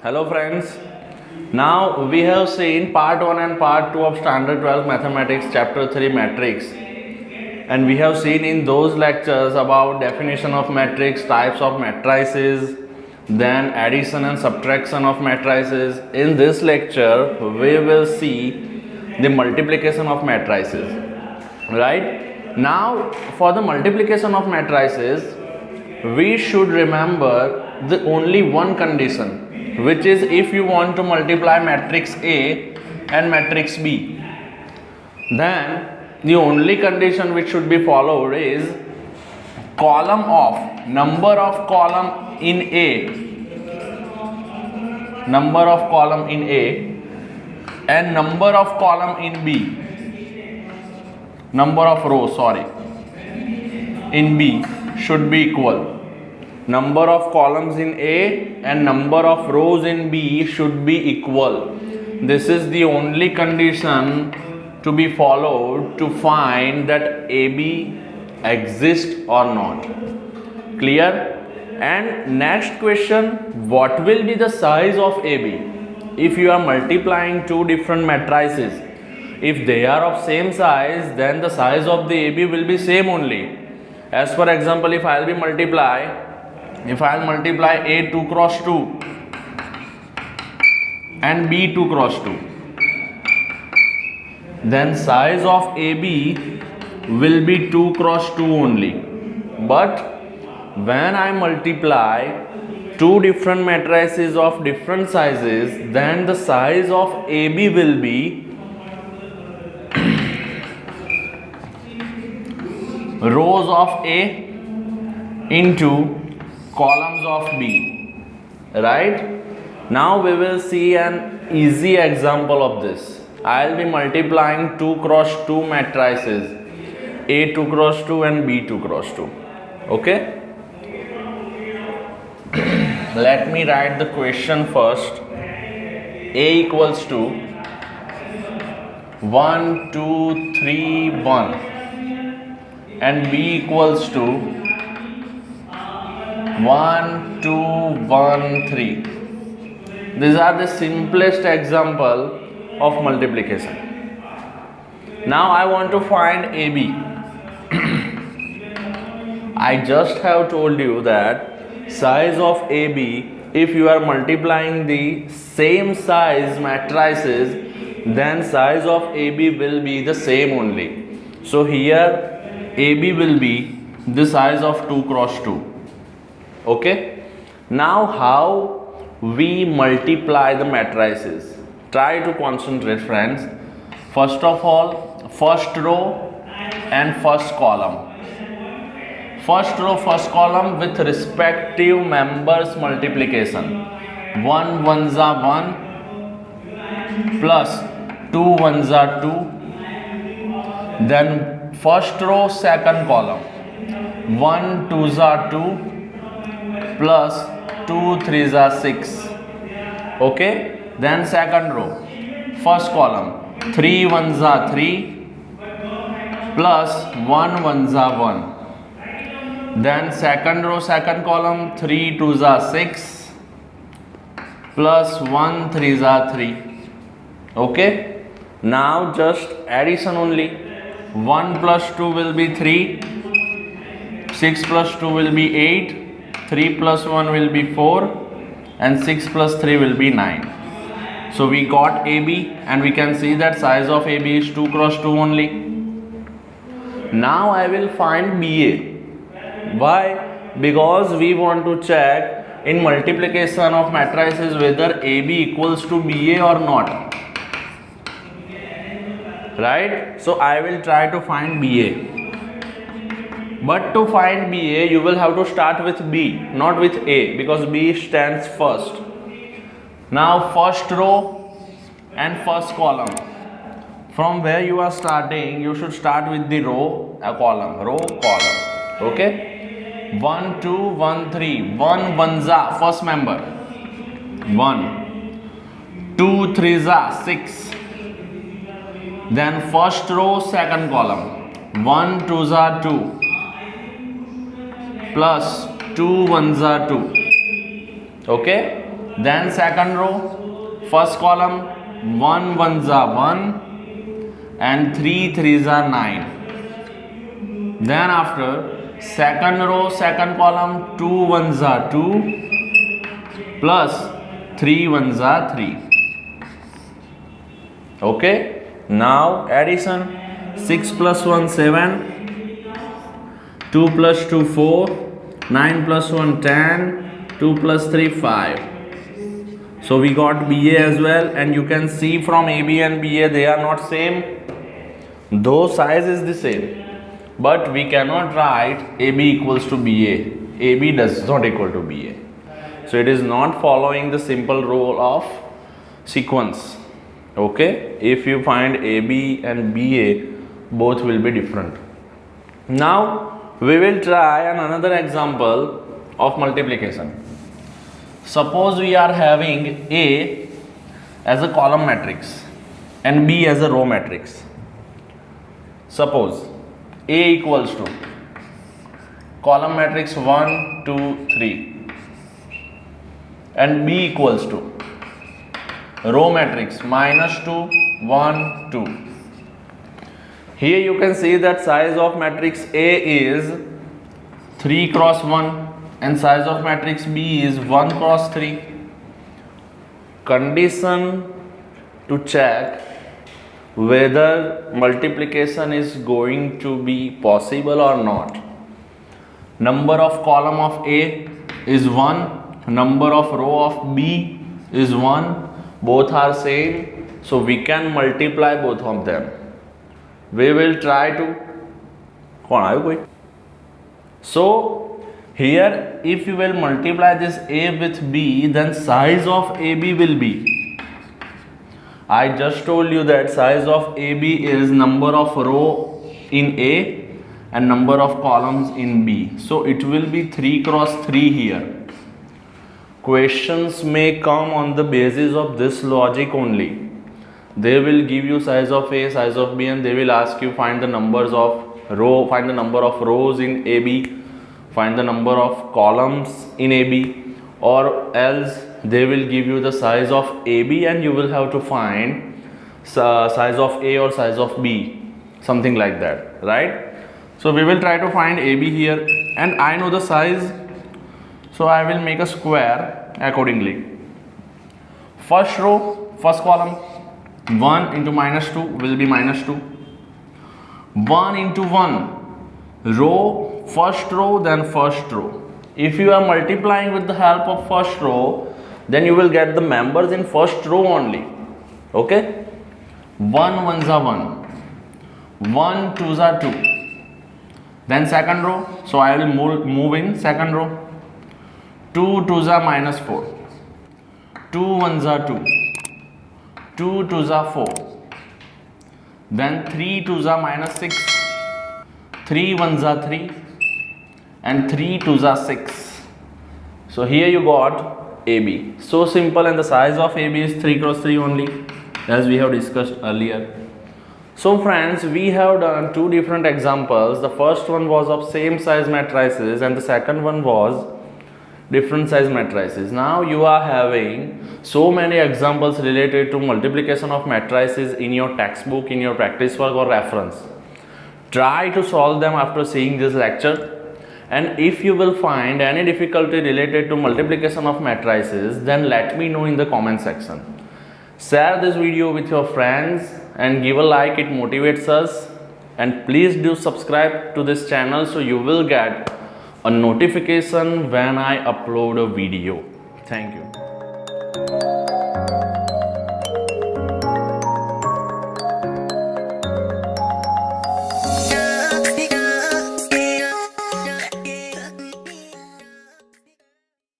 Hello friends. Now we have seen part 1 and part 2 of standard 12 mathematics chapter 3 matrix, and we have seen in those lectures about definition of matrix, types of matrices, then addition and subtraction of matrices. In this lecture we will see the multiplication of matrices, right? Now for the multiplication of matrices we should remember the only one condition, which is if you want to multiply matrix A and matrix B, then the only condition which should be followed is column of number of column in A and number of column in B, number of rows in B should be equal. Number of columns in A and number of rows in B should be equal. This is the only condition to be followed to find that AB exists or not. Clear? And next question, what will be the size of AB? If you are multiplying two different matrices, if they are of same size, then the size of the AB will be same only. As for example, if I'll multiply A 2 cross 2 and B 2 cross 2, then size of AB will be 2 cross 2 only. But when I multiply two different matrices of different sizes, then the size of AB will be rows of A into columns of B, right? Now we will see an easy example of this. I will be multiplying 2 cross 2 matrices, A 2 cross 2 and B 2 cross 2. Okay? Let me write the question first. A equals to 1 2 3 1 and B equals to 1 2 1 3. These are the simplest example of multiplication. Now I want to find AB. I just have told you that size of AB, if you are multiplying the same size matrices, then size of AB will be the same only. So here AB will be the size of 2 cross 2. Okay? Now how we multiply the matrices? Try to concentrate, friends. First of all, first row and first column. First row, first column with respective members multiplication. 1 ones are 1 plus 2 ones are 2. Then first row, second column. 1 twos are 2 plus 2 threes are 6. Okay? Then second row, first column. 3 ones are 3 plus 1 ones are 1. Then second row, second column. 3 twos are 6 plus 1 threes are 3. Okay? Now just addition only. 1 plus 2 will be 3, 6 plus 2 will be 8, 3 plus 1 will be 4, and 6 plus 3 will be 9. So we got AB, and we can see that size of AB is 2 cross 2 only. Now I will find BA. Why? Because we want to check in multiplication of matrices whether AB equals to BA or not. Right? So I will try to find BA. But to find BA, you will have to start with B, not with A, because B stands first. Now first row and first column. From where you are starting, you should start with the row, column. Okay? 1 2 1 3. 1 ones are first member. 1. 2 threes are 6. Then first row, second column. 1 twos are 2 plus 2 ones are 2. Okay, Then second row, first column 1 1s are 1 and 3 3s are 9. Then after second row, second column 2 1s are 2 plus 3 1s are 3. Okay, now addition. 6 plus 1 7, 2 plus 2 4, 9 plus 1 10, 2 plus 3 5. So we got BA as well, and you can see from AB and BA they are not same, though size is the same, but we cannot write AB equals to BA. AB does not equal to BA, so it is not following the simple rule of sequence. Okay, if you find AB and BA, both will be different. Now we will try another example of multiplication. Suppose we are having A as a column matrix and B as a row matrix. Suppose A equals to column matrix 1 2 3 and B equals to row matrix -2 1 2. Here you can see that size of matrix A is 3 cross 1 and size of matrix B is 1 cross 3. Condition to check whether multiplication is going to be possible or not. Number of column of A is 1, number of row of B is 1, both are same, so we can multiply both of them. We will try to so here if you will multiply this A with B, then size of AB will be, I just told you that size of AB is number of row in A and number of columns in B, so it will be 3 cross 3 here. Questions may come on the basis of this logic only. They will give you size of A, size of B, and they will ask you find the numbers of row, find the number of rows in AB, find the number of columns in AB, or else they will give you the size of AB and you will have to find size of A or size of B, something like that, right? So we will try to find AB here, and I know the size, so I will make a square accordingly. First row, first column 1 into -2 will be -2. 1 into 1 row, first row, then first row. If you are multiplying with the help of first row, then you will get the members in first row only. Okay, 1 1s are 1, 1 2s are 2. Then second row, so I will move in second row. 2 2s are -4, 2 1s are 2, 2 2s are 4, then 3 2s are -6, 3 1s are 3, and 3 2s are 6. So here you got AB. So simple, and the size of AB is 3 cross 3 only, as we have discussed earlier. So friends, we have done two different examples. The first one was of same size matrices and the second one was different size matrices. Now you are having so many examples related to multiplication of matrices in your textbook, in your practice work or reference. Try to solve them after seeing this lecture, and if you will find any difficulty related to multiplication of matrices, then let me know in the comment section. Share this video with your friends and give a like, it motivates us. And please do subscribe to this channel so you will get a notification when I upload a video. Thank you.